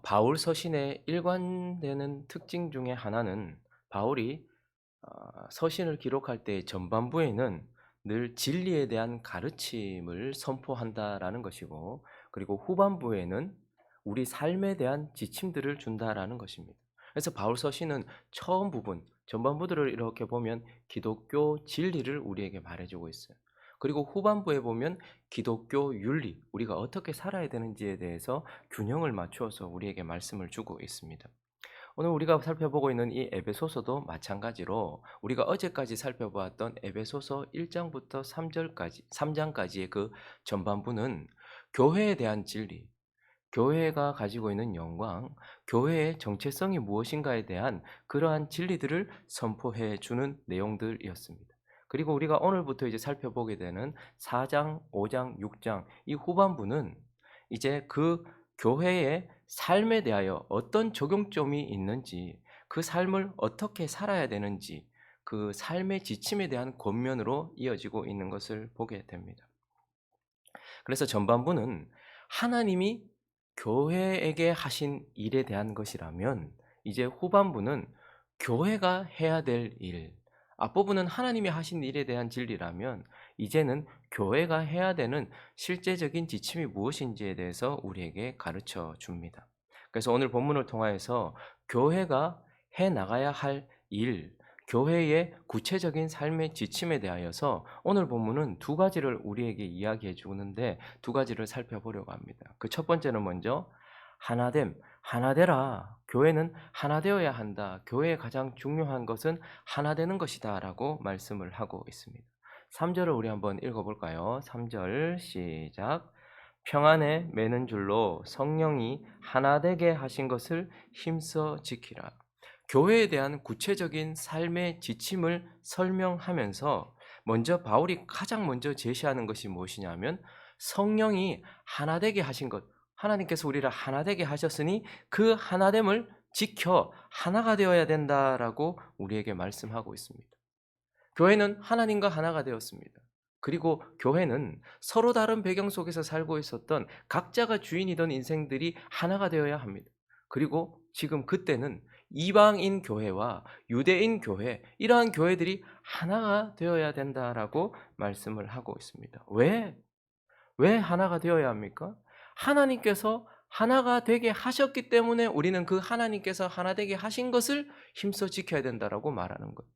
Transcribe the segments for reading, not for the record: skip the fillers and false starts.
바울 서신의 일관되는 특징 중에 하나는 바울이 서신을 기록할 때 전반부에는 늘 진리에 대한 가르침을 선포한다라는 것이고, 그리고 후반부에는 우리 삶에 대한 지침들을 준다라는 것입니다. 그래서 바울 서신은 처음 부분, 전반부들을 이렇게 보면 기독교 진리를 우리에게 말해주고 있어요. 그리고 후반부에 보면 기독교 윤리, 우리가 어떻게 살아야 되는지에 대해서 균형을 맞추어서 우리에게 말씀을 주고 있습니다. 오늘 우리가 살펴보고 있는 이 에베소서도 마찬가지로 우리가 어제까지 살펴보았던 에베소서 1장부터 3장까지의 그 전반부는 교회에 대한 진리, 교회가 가지고 있는 영광, 교회의 정체성이 무엇인가에 대한 그러한 진리들을 선포해 주는 내용들이었습니다. 그리고 우리가 오늘부터 이제 살펴보게 되는 4장, 5장, 6장 이 후반부는 이제 그 교회의 삶에 대하여 어떤 적용점이 있는지, 그 삶을 어떻게 살아야 되는지, 그 삶의 지침에 대한 권면으로 이어지고 있는 것을 보게 됩니다. 그래서 전반부는 하나님이 교회에게 하신 일에 대한 것이라면, 이제 후반부는 교회가 해야 될 일, 앞부분은 하나님이 하신 일에 대한 진리라면 이제는 교회가 해야 되는 실제적인 지침이 무엇인지에 대해서 우리에게 가르쳐 줍니다. 그래서 오늘 본문을 통하여서 교회가 해 나가야 할 일, 교회의 구체적인 삶의 지침에 대하여서 오늘 본문은 두 가지를 우리에게 이야기해 주는데, 두 가지를 살펴보려고 합니다. 그 첫 번째는 먼저 하나됨, 하나되라. 교회는 하나되어야 한다. 교회의 가장 중요한 것은 하나되는 것이다 라고 말씀을 하고 있습니다. 3절을 우리 한번 읽어볼까요? 3절 시작. 평안에 매는 줄로 성령이 하나되게 하신 것을 힘써 지키라. 교회에 대한 구체적인 삶의 지침을 설명하면서 먼저 바울이 가장 먼저 제시하는 것이 무엇이냐면, 성령이 하나되게 하신 것, 하나님께서 우리를 하나되게 하셨으니 그 하나됨을 지켜 하나가 되어야 된다라고 우리에게 말씀하고 있습니다. 교회는 하나님과 하나가 되었습니다. 그리고 교회는 서로 다른 배경 속에서 살고 있었던 각자가 주인이던 인생들이 하나가 되어야 합니다. 그리고 지금 그때는 이방인 교회와 유대인 교회, 이러한 교회들이 하나가 되어야 된다라고 말씀을 하고 있습니다. 왜 하나가 되어야 합니까? 하나님께서 하나가 되게 하셨기 때문에 우리는 그 하나님께서 하나 되게 하신 것을 힘써 지켜야 된다라고 말하는 거예요.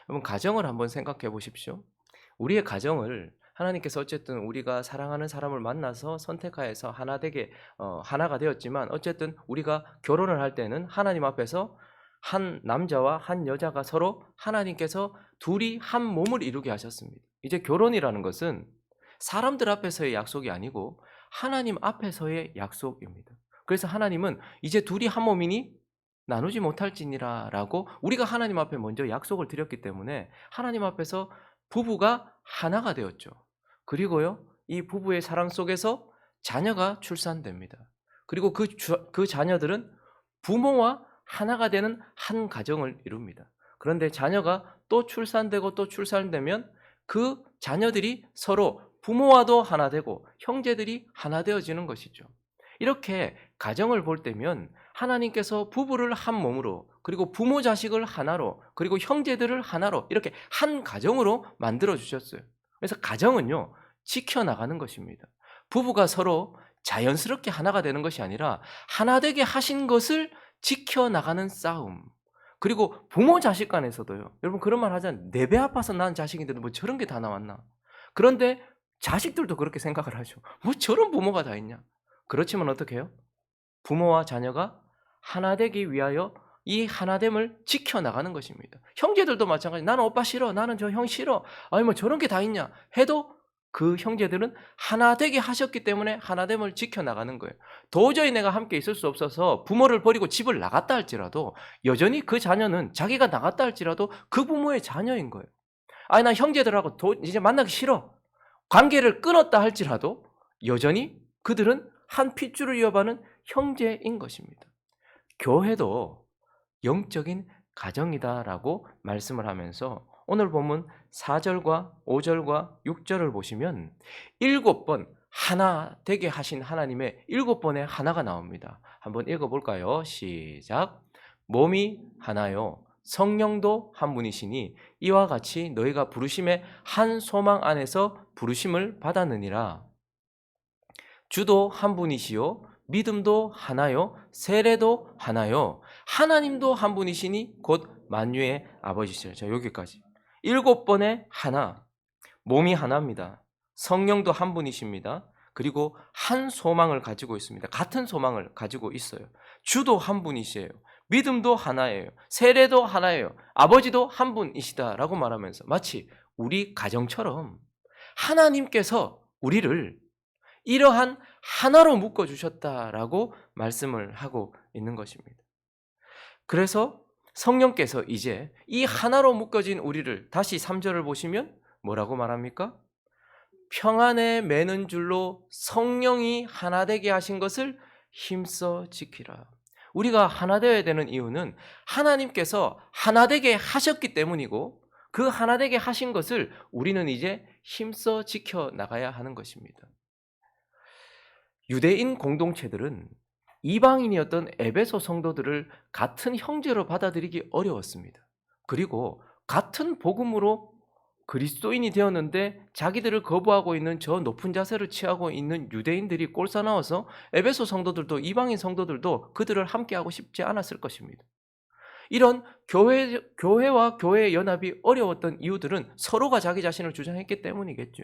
여러분, 가정을 한번 생각해 보십시오. 우리의 가정을 하나님께서 어쨌든 우리가 사랑하는 사람을 만나서 선택하여서 하나 되게 하나가 되었지만, 어쨌든 우리가 결혼을 할 때는 하나님 앞에서 한 남자와 한 여자가 서로 하나님께서 둘이 한 몸을 이루게 하셨습니다. 이제 결혼이라는 것은 사람들 앞에서의 약속이 아니고 하나님 앞에서의 약속입니다. 그래서 하나님은 이제 둘이 한 몸이니 나누지 못할지니라 라고 우리가 하나님 앞에 먼저 약속을 드렸기 때문에 하나님 앞에서 부부가 하나가 되었죠. 그리고요, 이 부부의 사랑 속에서 자녀가 출산됩니다. 그리고 그 자녀들은 부모와 하나가 되는 한 가정을 이룹니다. 그런데 자녀가 또 출산되고 또 출산되면 그 자녀들이 서로 부모와도 하나 되고 형제들이 하나 되어지는 것이죠. 이렇게 가정을 볼 때면 하나님께서 부부를 한 몸으로, 그리고 부모 자식을 하나로, 그리고 형제들을 하나로 이렇게 한 가정으로 만들어 주셨어요. 그래서 가정은요, 지켜나가는 것입니다. 부부가 서로 자연스럽게 하나가 되는 것이 아니라 하나 되게 하신 것을 지켜나가는 싸움. 그리고 부모 자식 간에서도요. 여러분, 그런 말 하잖아요. 내 배 아파서 낳은 자식인데 뭐 저런 게 다 나왔나. 그런데 자식들도 그렇게 생각을 하죠. 뭐 저런 부모가 다 있냐. 그렇지만 어떻게 해요? 부모와 자녀가 하나 되기 위하여 이 하나됨을 지켜나가는 것입니다. 형제들도 마찬가지. 나는 오빠 싫어. 나는 저 형 싫어. 아니 뭐 저런 게 다 있냐 해도 그 형제들은 하나 되게 하셨기 때문에 하나됨을 지켜나가는 거예요. 도저히 내가 함께 있을 수 없어서 부모를 버리고 집을 나갔다 할지라도 여전히 그 자녀는, 자기가 나갔다 할지라도 그 부모의 자녀인 거예요. 아니 나 형제들하고 이제 만나기 싫어. 관계를 끊었다 할지라도 여전히 그들은 한 핏줄을 이어가는 형제인 것입니다. 교회도 영적인 가정이다라고 말씀을 하면서 오늘 본문 4절과 5절과 6절을 보시면 7번 하나 되게 하신 하나님의 7번의 하나가 나옵니다. 한번 읽어볼까요? 시작. 몸이 하나요 성령도 한 분이시니 이와 같이 너희가 부르심의 한 소망 안에서 부르심을 받았느니라. 주도 한 분이시요 믿음도 하나요 세례도 하나요 하나님도 한 분이시니 곧 만유의 아버지시라. 자, 여기까지 7번의 하나. 몸이 하나입니다. 성령도 한 분이십니다. 그리고 한 소망을 가지고 있습니다. 같은 소망을 가지고 있어요. 주도 한 분이시에요. 믿음도 하나예요. 세례도 하나예요. 아버지도 한 분이시다라고 말하면서 마치 우리 가정처럼 하나님께서 우리를 이러한 하나로 묶어주셨다라고 말씀을 하고 있는 것입니다. 그래서 성령께서 이제 이 하나로 묶어진 우리를 다시 3절을 보시면 뭐라고 말합니까? 평안에 매는 줄로 성령이 하나 되게 하신 것을 힘써 지키라. 우리가 하나 되어야 되는 이유는 하나님께서 하나 되게 하셨기 때문이고 그 하나 되게 하신 것을 우리는 이제 힘써 지켜 나가야 하는 것입니다. 유대인 공동체들은 이방인이었던 에베소 성도들을 같은 형제로 받아들이기 어려웠습니다. 그리고 같은 복음으로 그리스도인이 되었는데 자기들을 거부하고 있는 저 높은 자세를 취하고 있는 유대인들이 꼴사나워서 에베소 성도들도 이방인 성도들도 그들을 함께하고 싶지 않았을 것입니다. 이런 교회와 교회의 연합이 어려웠던 이유들은 서로가 자기 자신을 주장했기 때문이겠죠.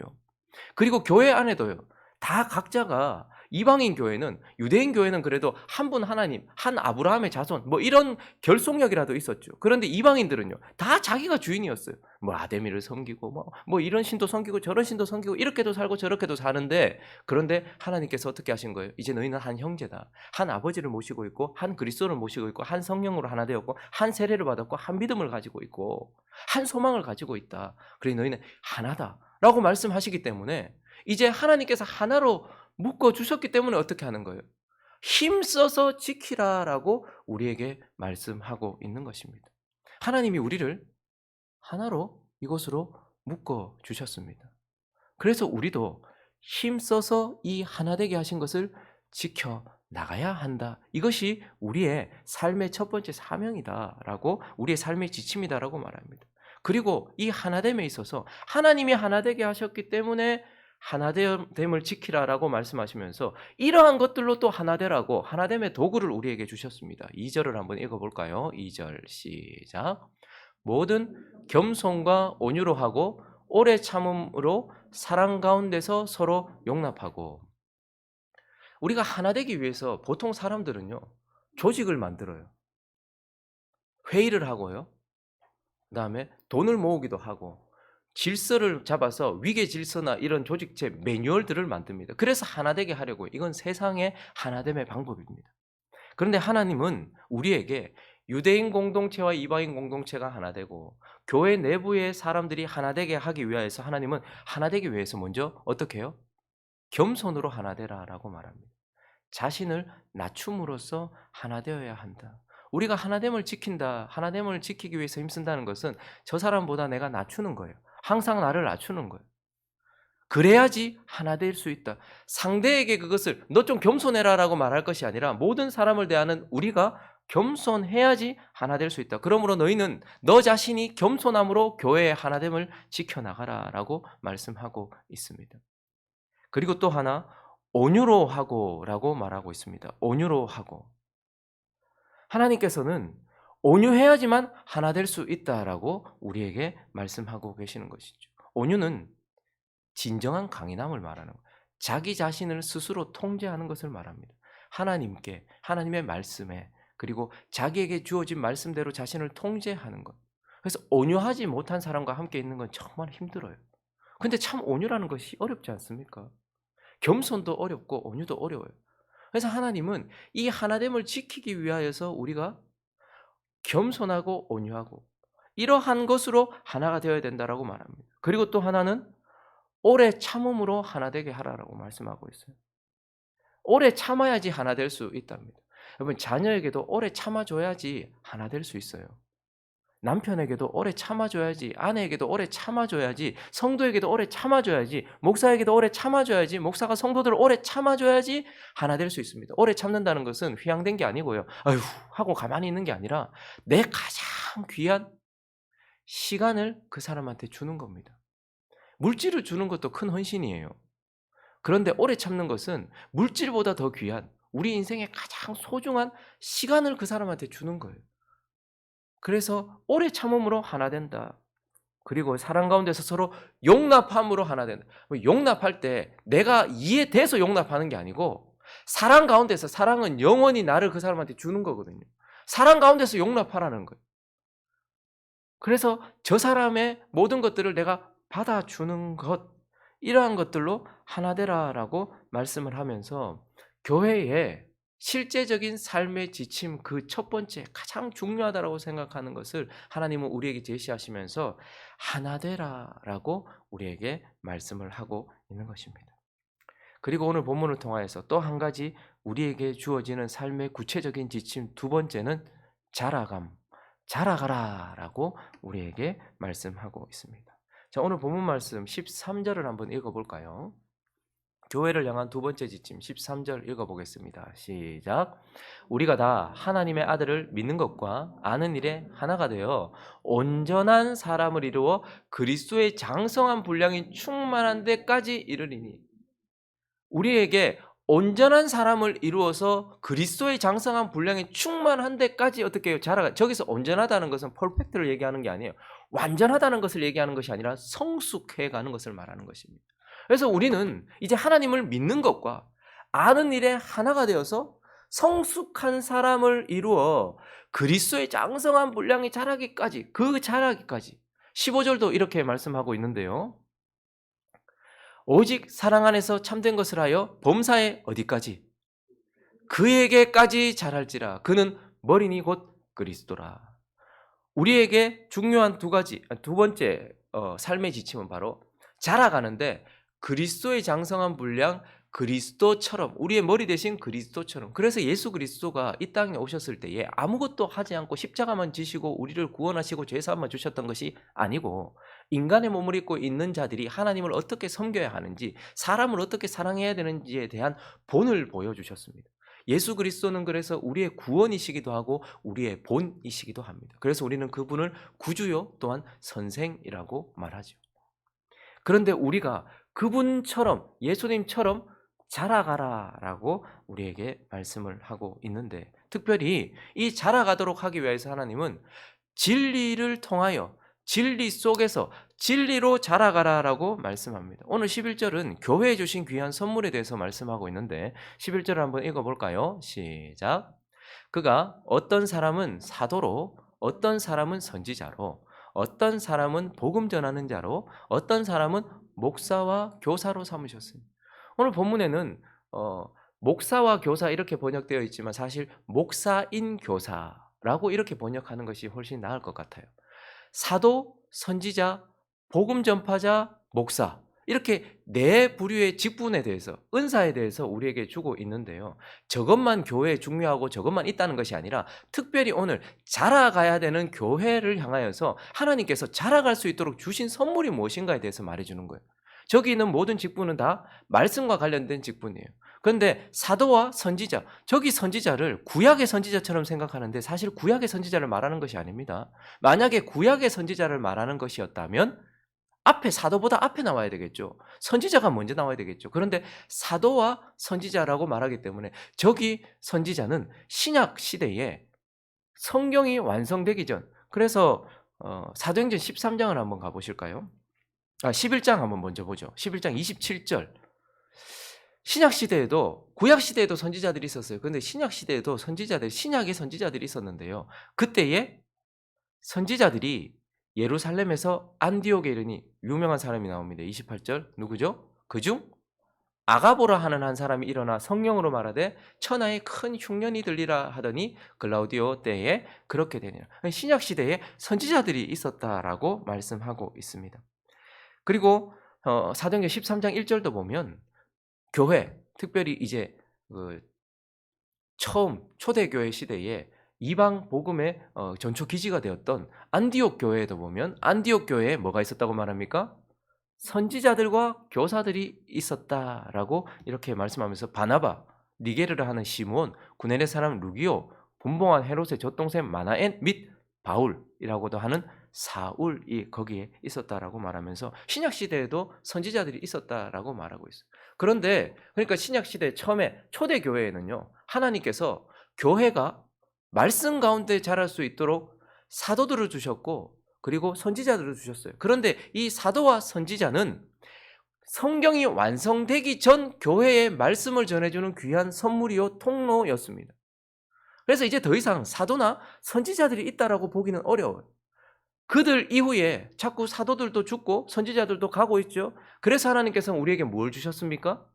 그리고 교회 안에도요. 다 각자가 이방인 교회는 유대인 교회는 그래도 한 분 하나님, 한 아브라함의 자손 뭐 이런 결속력이라도 있었죠. 그런데 이방인들은요. 다 자기가 주인이었어요. 뭐 아데미를 섬기고 뭐 이런 신도 섬기고 저런 신도 섬기고 이렇게도 살고 저렇게도 사는데 그런데 하나님께서 어떻게 하신 거예요? 이제 너희는 한 형제다. 한 아버지를 모시고 있고 한 그리스도를 모시고 있고 한 성령으로 하나 되었고 한 세례를 받았고 한 믿음을 가지고 있고 한 소망을 가지고 있다. 그래 너희는 하나다라고 말씀하시기 때문에 이제 하나님께서 하나로 묶어주셨기 때문에 어떻게 하는 거예요? 힘써서 지키라라고 우리에게 말씀하고 있는 것입니다. 하나님이 우리를 하나로 이곳으로 묶어주셨습니다. 그래서 우리도 힘써서 이 하나 되게 하신 것을 지켜 나가야 한다. 이것이 우리의 삶의 첫 번째 사명이다라고 우리의 삶의 지침이다라고 말합니다. 그리고 이 하나됨에 있어서 하나님이 하나 되게 하셨기 때문에 하나됨을 지키라라고 말씀하시면서 이러한 것들로 또 하나되라고 하나됨의 도구를 우리에게 주셨습니다. 2절을 한번 읽어볼까요? 2절 시작. 모든 겸손과 온유로 하고 오래 참음으로 사랑 가운데서 서로 용납하고. 우리가 하나 되기 위해서 보통 사람들은요 조직을 만들어요. 회의를 하고요. 그다음에 돈을 모으기도 하고 질서를 잡아서 위계 질서나 이런 조직체 매뉴얼들을 만듭니다. 그래서 하나 되게 하려고 이건 세상의 하나됨의 방법입니다. 그런데 하나님은 우리에게 유대인 공동체와 이방인 공동체가 하나 되고 교회 내부의 사람들이 하나 되게 하기 위해서 하나님은 하나 되기 위해서 먼저 어떻게 해요? 겸손으로 하나 되라라고 말합니다. 자신을 낮춤으로써 하나 되어야 한다. 우리가 하나됨을 지킨다, 하나됨을 지키기 위해서 힘쓴다는 것은 저 사람보다 내가 낮추는 거예요. 항상 나를 낮추는 거예요. 그래야지 하나 될 수 있다. 상대에게 그것을 너 좀 겸손해라라고 말할 것이 아니라 모든 사람을 대하는 우리가 겸손해야지 하나 될 수 있다. 그러므로 너희는 너 자신이 겸손함으로 교회의 하나됨을 지켜나가라라고 말씀하고 있습니다. 그리고 또 하나 온유로 하고라고 말하고 있습니다. 온유로 하고. 하나님께서는 온유해야지만 하나 될 수 있다라고 우리에게 말씀하고 계시는 것이죠. 온유는 진정한 강인함을 말하는 거예요. 자기 자신을 스스로 통제하는 것을 말합니다. 하나님께, 하나님의 말씀에, 그리고 자기에게 주어진 말씀대로 자신을 통제하는 것. 그래서 온유하지 못한 사람과 함께 있는 건 정말 힘들어요. 근데 참 온유라는 것이 어렵지 않습니까? 겸손도 어렵고 온유도 어려워요. 그래서 하나님은 이 하나됨을 지키기 위하여서 우리가 겸손하고 온유하고 이러한 것으로 하나가 되어야 된다라고 말합니다. 그리고 또 하나는 오래 참음으로 하나 되게 하라라고 말씀하고 있어요. 오래 참아야지 하나 될 수 있답니다. 여러분 자녀에게도 오래 참아줘야지 하나 될 수 있어요. 남편에게도 오래 참아줘야지, 아내에게도 오래 참아줘야지, 성도에게도 오래 참아줘야지, 목사에게도 오래 참아줘야지, 목사가 성도들을 오래 참아줘야지 하나 될 수 있습니다. 오래 참는다는 것은 휘양된 게 아니고요. 아휴 하고 가만히 있는 게 아니라 내 가장 귀한 시간을 그 사람한테 주는 겁니다. 물질을 주는 것도 큰 헌신이에요. 그런데 오래 참는 것은 물질보다 더 귀한 우리 인생의 가장 소중한 시간을 그 사람한테 주는 거예요. 그래서 오래 참음으로 하나 된다. 그리고 사랑 가운데서 서로 용납함으로 하나 된다. 용납할 때 내가 이해돼서 용납하는 게 아니고 사랑 가운데서, 사랑은 영원히 나를 그 사람한테 주는 거거든요. 사랑 가운데서 용납하라는 거예요. 그래서 저 사람의 모든 것들을 내가 받아주는 것, 이러한 것들로 하나 되라라고 말씀을 하면서 교회에 실제적인 삶의 지침, 그 첫 번째 가장 중요하다라고 생각하는 것을 하나님은 우리에게 제시하시면서 하나 되라라고 우리에게 말씀을 하고 있는 것입니다. 그리고 오늘 본문을 통하여서 또 한 가지 우리에게 주어지는 삶의 구체적인 지침, 두 번째는 자라가라라고 우리에게 말씀하고 있습니다. 자, 오늘 본문 말씀 13절을 한번 읽어볼까요? 교회를 향한 두 번째 지침 13절 읽어보겠습니다. 시작. 우리가 다 하나님의 아들을 믿는 것과 아는 일에 하나가 되어 온전한 사람을 이루어 그리스도의 장성한 분량이 충만한 데까지 이르리니. 우리에게 온전한 사람을 이루어서 그리스도의 장성한 분량이 충만한 데까지 어떻게 해요? 자라가. 저기서 온전하다는 것은 퍼펙트를 얘기하는 게 아니에요. 완전하다는 것을 얘기하는 것이 아니라 성숙해 가는 것을 말하는 것입니다. 그래서 우리는 이제 하나님을 믿는 것과 아는 일에 하나가 되어서 성숙한 사람을 이루어 그리스도의 장성한 분량이 자라기까지, 그 자라기까지 15절도 이렇게 말씀하고 있는데요. 오직 사랑 안에서 참된 것을 하여 범사에 어디까지? 그에게까지 자랄지라. 그는 머리니 곧 그리스도라. 우리에게 중요한 두 번째 삶의 지침은 바로 자라가는데 그리스도의 장성한 분량, 그리스도처럼, 우리의 머리 대신 그리스도처럼. 그래서 예수 그리스도가 이 땅에 오셨을 때에 아무것도 하지 않고 십자가만 지시고 우리를 구원하시고 죄사함만 주셨던 것이 아니고 인간의 몸을 입고 있는 자들이 하나님을 어떻게 섬겨야 하는지, 사람을 어떻게 사랑해야 되는지에 대한 본을 보여주셨습니다. 예수 그리스도는 그래서 우리의 구원이시기도 하고 우리의 본이시기도 합니다. 그래서 우리는 그분을 구주요 또한 선생이라고 말하죠. 그런데 우리가 그분처럼, 예수님처럼 자라가라라고 우리에게 말씀을 하고 있는데, 특별히 이 자라가도록 하기 위해서 하나님은 진리를 통하여 진리 속에서 진리로 자라가라라고 말씀합니다. 오늘 11절은 교회에 주신 귀한 선물에 대해서 말씀하고 있는데 11절을 한번 읽어볼까요? 시작. 그가 어떤 사람은 사도로, 어떤 사람은 선지자로, 어떤 사람은 복음 전하는 자로, 어떤 사람은 목사와 교사로 삼으셨습니다. 오늘 본문에는 목사와 교사 이렇게 번역되어 있지만 사실 목사인 교사라고 이렇게 번역하는 것이 훨씬 나을 것 같아요. 사도, 선지자, 복음 전파자, 목사, 이렇게 네 부류의 직분에 대해서, 은사에 대해서 우리에게 주고 있는데요. 저것만 교회에 중요하고 저것만 있다는 것이 아니라 특별히 오늘 자라가야 되는 교회를 향하여서 하나님께서 자라갈 수 있도록 주신 선물이 무엇인가에 대해서 말해주는 거예요. 저기 있는 모든 직분은 다 말씀과 관련된 직분이에요. 그런데 사도와 선지자, 저기 선지자를 구약의 선지자처럼 생각하는데 사실 구약의 선지자를 말하는 것이 아닙니다. 만약에 구약의 선지자를 말하는 것이었다면 앞에, 사도보다 앞에 나와야 되겠죠. 선지자가 먼저 나와야 되겠죠. 그런데 사도와 선지자라고 말하기 때문에 저기 선지자는 신약 시대에 성경이 완성되기 전, 그래서 사도행전 13장을 한번 가보실까요? 11장 한번 먼저 보죠. 11장 27절. 신약 시대에도, 구약 시대에도 선지자들이 있었어요. 그런데 신약 시대에도 신약의 선지자들이 있었는데요. 그때에 선지자들이 예루살렘에서 안디옥에 이르니 유명한 사람이 나옵니다. 28절. 누구죠? 그중 아가보라 하는 한 사람이 일어나 성령으로 말하되 천하에 큰 흉년이 들리라 하더니 글라우디오 때에 그렇게 되니라. 신약 시대에 선지자들이 있었다라고 말씀하고 있습니다. 그리고 사도행전 13장 1절도 보면 교회, 특별히 이제 처음 초대교회 시대에 이방 복음의 전초 기지가 되었던 안디옥 교회에도 보면 안디옥 교회에 뭐가 있었다고 말합니까? 선지자들과 교사들이 있었다라고 이렇게 말씀하면서 바나바, 니게르를 하는 시므온, 구레네 사람 루기오, 분봉한 헤롯의 젖동생 마나엔 및 바울이라고도 하는 사울이 거기에 있었다라고 말하면서 신약 시대에도 선지자들이 있었다라고 말하고 있어요. 그런데 그러니까 신약 시대 처음에 초대 교회에는요, 하나님께서 교회가 말씀 가운데 자랄 수 있도록 사도들을 주셨고 그리고 선지자들을 주셨어요. 그런데 이 사도와 선지자는 성경이 완성되기 전 교회에 말씀을 전해주는 귀한 선물이요 통로였습니다. 그래서 이제 더 이상 사도나 선지자들이 있다라고 보기는 어려워요. 그들 이후에 자꾸 사도들도 죽고 선지자들도 가고 있죠. 그래서 하나님께서는 우리에게 뭘 주셨습니까?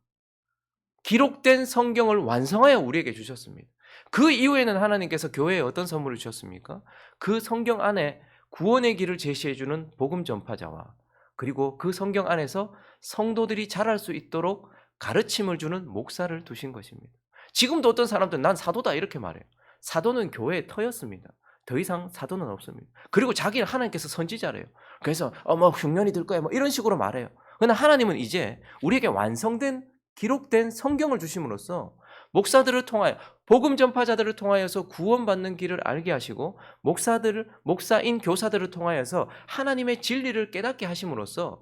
기록된 성경을 완성하여 우리에게 주셨습니다. 그 이후에는 하나님께서 교회에 어떤 선물을 주셨습니까? 그 성경 안에 구원의 길을 제시해주는 복음 전파자와 그리고 그 성경 안에서 성도들이 자랄 수 있도록 가르침을 주는 목사를 두신 것입니다. 지금도 어떤 사람들은 난 사도다 이렇게 말해요. 사도는 교회의 터였습니다. 더 이상 사도는 없습니다. 그리고 자기는 하나님께서 선지자래요. 그래서 뭐 흉년이 들 거야 뭐 이런 식으로 말해요. 그러나 하나님은 이제 우리에게 완성된 기록된 성경을 주심으로써 목사들을 통하여 복음 전파자들을 통하여서 구원받는 길을 알게 하시고 목사인 교사들을 통하여서 하나님의 진리를 깨닫게 하심으로써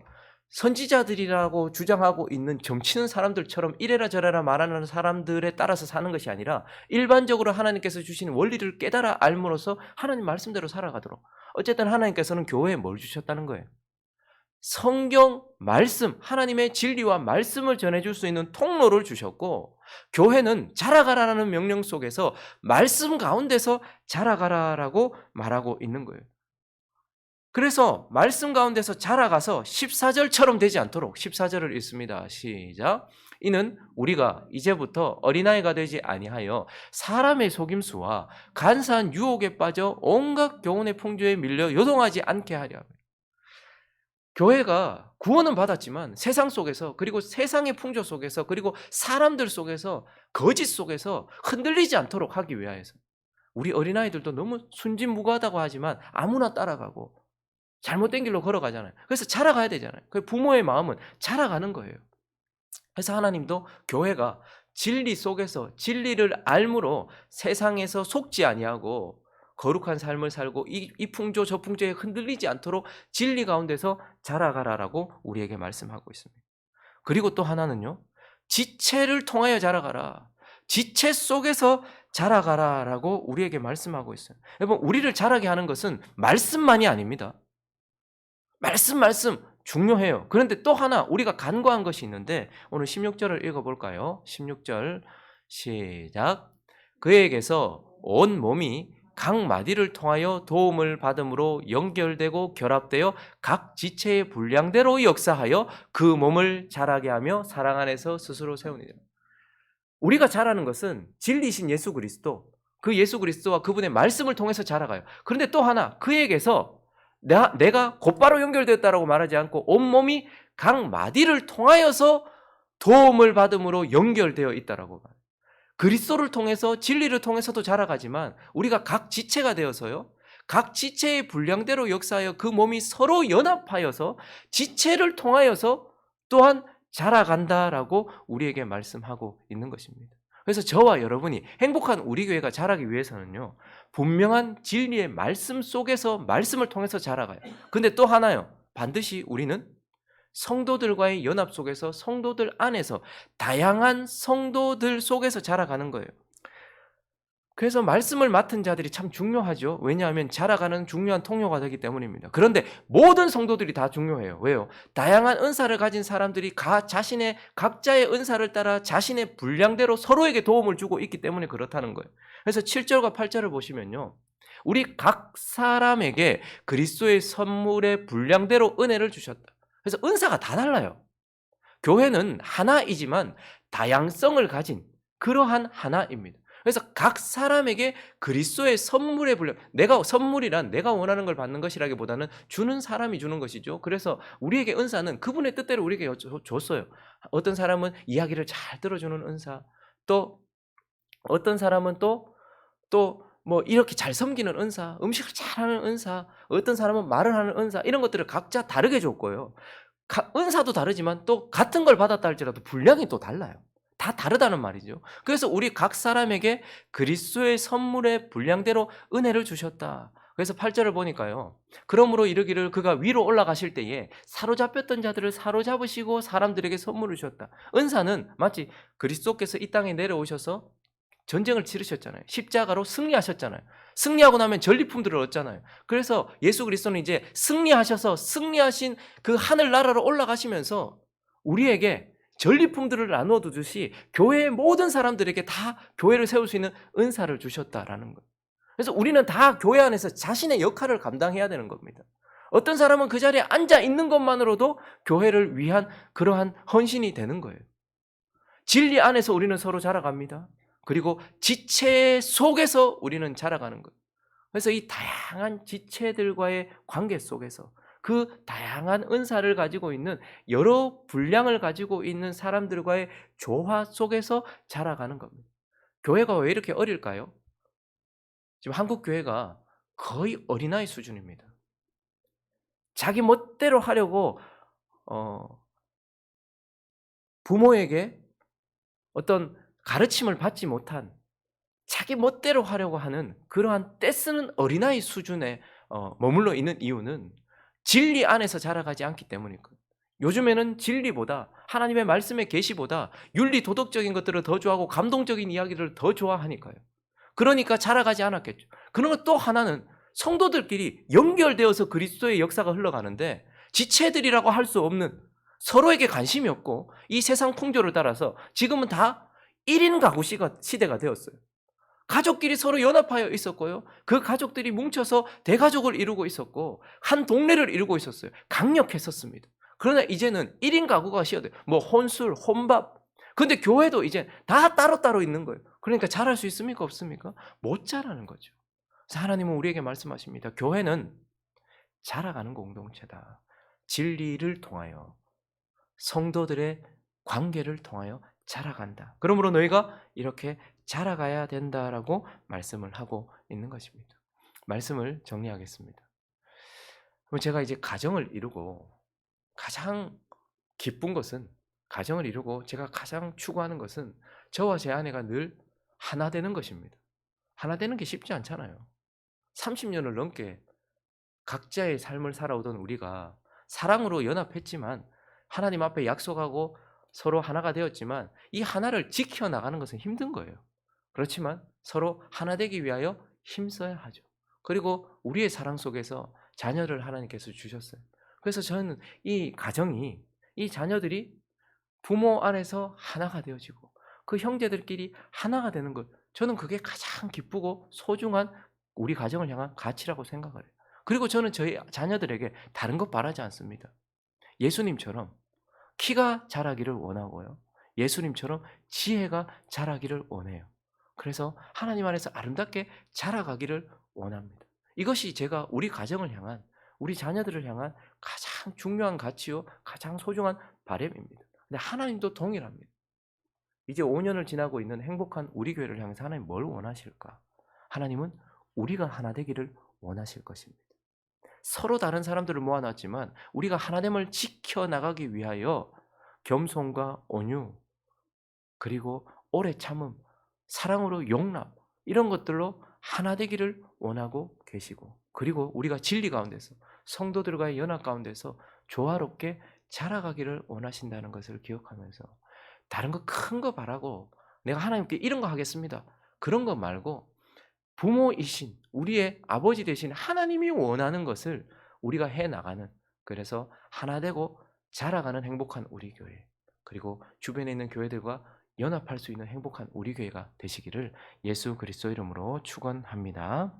선지자들이라고 주장하고 있는 점치는 사람들처럼 이래라 저래라 말하는 사람들에 따라서 사는 것이 아니라 일반적으로 하나님께서 주신 원리를 깨달아 알므로써 하나님 말씀대로 살아가도록 어쨌든 하나님께서는 교회에 뭘 주셨다는 거예요? 성경, 말씀, 하나님의 진리와 말씀을 전해줄 수 있는 통로를 주셨고 교회는 자라가라는 명령 속에서 말씀 가운데서 자라가라라고 말하고 있는 거예요. 그래서 말씀 가운데서 자라가서 14절처럼 되지 않도록 14절을 읽습니다. 시작. 이는 우리가 이제부터 어린아이가 되지 아니하여 사람의 속임수와 간사한 유혹에 빠져 온갖 교훈의 풍조에 밀려 요동하지 않게 하려. 교회가 구원은 받았지만 세상 속에서 그리고 세상의 풍조 속에서 그리고 사람들 속에서 거짓 속에서 흔들리지 않도록 하기 위하여서 우리 어린아이들도 너무 순진무구하다고 하지만 아무나 따라가고 잘못된 길로 걸어가잖아요. 그래서 자라가야 되잖아요. 그 부모의 마음은 자라가는 거예요. 그래서 하나님도 교회가 진리 속에서 진리를 알므로 세상에서 속지 아니하고 거룩한 삶을 살고 이 풍조 저 풍조에 흔들리지 않도록 진리 가운데서 자라가라라고 우리에게 말씀하고 있습니다. 그리고 또 하나는요. 지체를 통하여 자라가라. 지체 속에서 자라가라라고 우리에게 말씀하고 있어요. 여러분 우리를 자라게 하는 것은 말씀만이 아닙니다. 말씀 중요해요. 그런데 또 하나 우리가 간과한 것이 있는데 오늘 16절을 읽어볼까요? 16절 시작. 그에게서 온 몸이 각 마디를 통하여 도움을 받음으로 연결되고 결합되어 각 지체의 분량대로 역사하여 그 몸을 자라게 하며 사랑 안에서 스스로 세우니라. 우리가 자라는 것은 진리신 예수 그리스도, 그 예수 그리스도와 그분의 말씀을 통해서 자라가요. 그런데 또 하나 그에게서 내가 곧바로 연결되었다라고 말하지 않고 온몸이 각 마디를 통하여서 도움을 받음으로 연결되어 있다라고 말해요. 그리스도를 통해서 진리를 통해서도 자라가지만 우리가 각 지체가 되어서요. 각 지체의 분량대로 역사하여 그 몸이 서로 연합하여서 지체를 통하여서 또한 자라간다라고 우리에게 말씀하고 있는 것입니다. 그래서 저와 여러분이 행복한 우리 교회가 자라기 위해서는요. 분명한 진리의 말씀 속에서 말씀을 통해서 자라가요. 근데 또 하나요. 반드시 우리는 성도들과의 연합 속에서 성도들 안에서 다양한 성도들 속에서 자라가는 거예요. 그래서 말씀을 맡은 자들이 참 중요하죠. 왜냐하면 자라가는 중요한 통로가 되기 때문입니다. 그런데 모든 성도들이 다 중요해요. 왜요? 다양한 은사를 가진 사람들이 자신의 각자의 은사를 따라 자신의 분량대로 서로에게 도움을 주고 있기 때문에 그렇다는 거예요. 그래서 7절과 8절을 보시면요. 우리 각 사람에게 그리스도의 선물의 분량대로 은혜를 주셨다. 그래서 은사가 다 달라요. 교회는 하나이지만 다양성을 가진 그러한 하나입니다. 그래서 각 사람에게 그리스도의 선물의 분량, 선물이란 내가 원하는 걸 받는 것이라기보다는 주는 사람이 주는 것이죠. 그래서 우리에게 은사는 그분의 뜻대로 우리에게 줬어요. 어떤 사람은 이야기를 잘 들어주는 은사, 또 어떤 사람은 또 뭐 이렇게 잘 섬기는 은사, 음식을 잘하는 은사, 어떤 사람은 말을 하는 은사 이런 것들을 각자 다르게 줬고요. 은사도 다르지만 또 같은 걸 받았다 할지라도 분량이 또 달라요. 다 다르다는 말이죠. 그래서 우리 각 사람에게 그리스도의 선물의 분량대로 은혜를 주셨다. 그래서 8절을 보니까요. 그러므로 이르기를 그가 위로 올라가실 때에 사로잡혔던 자들을 사로잡으시고 사람들에게 선물을 주셨다. 은사는 마치 그리스도께서 이 땅에 내려오셔서 전쟁을 치르셨잖아요. 십자가로 승리하셨잖아요. 승리하고 나면 전리품들을 얻잖아요. 그래서 예수 그리스도는 이제 승리하셔서 승리하신 그 하늘나라로 올라가시면서 우리에게 전리품들을 나누어 두듯이 교회의 모든 사람들에게 다 교회를 세울 수 있는 은사를 주셨다라는 거예요. 그래서 우리는 다 교회 안에서 자신의 역할을 감당해야 되는 겁니다. 어떤 사람은 그 자리에 앉아 있는 것만으로도 교회를 위한 그러한 헌신이 되는 거예요. 진리 안에서 우리는 서로 자라갑니다. 그리고 지체 속에서 우리는 자라가는 거예요. 그래서 이 다양한 지체들과의 관계 속에서 그 다양한 은사를 가지고 있는 여러 분량을 가지고 있는 사람들과의 조화 속에서 자라가는 겁니다. 교회가 왜 이렇게 어릴까요? 지금 한국 교회가 거의 어린아이 수준입니다. 자기 멋대로 하려고 부모에게 어떤 가르침을 받지 못한 자기 멋대로 하려고 하는 그러한 떼쓰는 어린아이 수준에 머물러 있는 이유는 진리 안에서 자라가지 않기 때문이거든요. 요즘에는 진리보다 하나님의 말씀의 계시보다 윤리 도덕적인 것들을 더 좋아하고 감동적인 이야기를 더 좋아하니까요. 그러니까 자라가지 않았겠죠. 그러면 또 하나는 성도들끼리 연결되어서 그리스도의 역사가 흘러가는데 지체들이라고 할 수 없는 서로에게 관심이 없고 이 세상 풍조를 따라서 지금은 다 1인 가구 시대가 되었어요. 가족끼리 서로 연합하여 있었고요. 그 가족들이 뭉쳐서 대가족을 이루고 있었고 한 동네를 이루고 있었어요. 강력했었습니다. 그러나 이제는 1인 가구가 시어돼요. 뭐 혼술, 혼밥. 근데 교회도 이제 다 따로따로 있는 거예요. 그러니까 잘할 수 있습니까? 없습니까? 못 자라는 거죠. 그래서 하나님은 우리에게 말씀하십니다. 교회는 자라가는 공동체다. 진리를 통하여 성도들의 관계를 통하여 자라간다. 그러므로 너희가 이렇게 자라가야 된다라고 말씀을 하고 있는 것입니다. 말씀을 정리하겠습니다. 그럼 제가 이제 가정을 이루고 가장 기쁜 것은 가정을 이루고 제가 가장 추구하는 것은 저와 제 아내가 늘 하나 되는 것입니다. 하나 되는 게 쉽지 않잖아요. 30년을 넘게 각자의 삶을 살아오던 우리가 사랑으로 연합했지만 하나님 앞에 약속하고 서로 하나가 되었지만 이 하나를 지켜나가는 것은 힘든 거예요. 그렇지만 서로 하나 되기 위하여 힘써야 하죠. 그리고 우리의 사랑 속에서 자녀를 하나님께서 주셨어요. 그래서 저는 이 가정이 이 자녀들이 부모 안에서 하나가 되어지고 그 형제들끼리 하나가 되는 것 저는 그게 가장 기쁘고 소중한 우리 가정을 향한 가치라고 생각을 해요. 그리고 저는 저희 자녀들에게 다른 것 바라지 않습니다. 예수님처럼 키가 자라기를 원하고요. 예수님처럼 지혜가 자라기를 원해요. 그래서 하나님 안에서 아름답게 자라가기를 원합니다. 이것이 제가 우리 가정을 향한 우리 자녀들을 향한 가장 중요한 가치요 가장 소중한 바람입니다. 근데 하나님도 동일합니다. 이제 5년을 지나고 있는 행복한 우리 교회를 향해서 하나님 뭘 원하실까? 하나님은 우리가 하나 되기를 원하실 것입니다. 서로 다른 사람들을 모아놨지만 우리가 하나됨을 지켜나가기 위하여 겸손과 온유 그리고 오래 참음, 사랑으로 용납 이런 것들로 하나 되기를 원하고 계시고 그리고 우리가 진리 가운데서 성도들과의 연합 가운데서 조화롭게 자라가기를 원하신다는 것을 기억하면서 다른 거 큰 거 바라고 내가 하나님께 이런 거 하겠습니다. 그런 거 말고 부모이신 우리의 아버지 되신 하나님이 원하는 것을 우리가 해나가는 그래서 하나 되고 자라가는 행복한 우리 교회 그리고 주변에 있는 교회들과 연합할 수 있는 행복한 우리 교회가 되시기를 예수 그리스도 이름으로 축원합니다.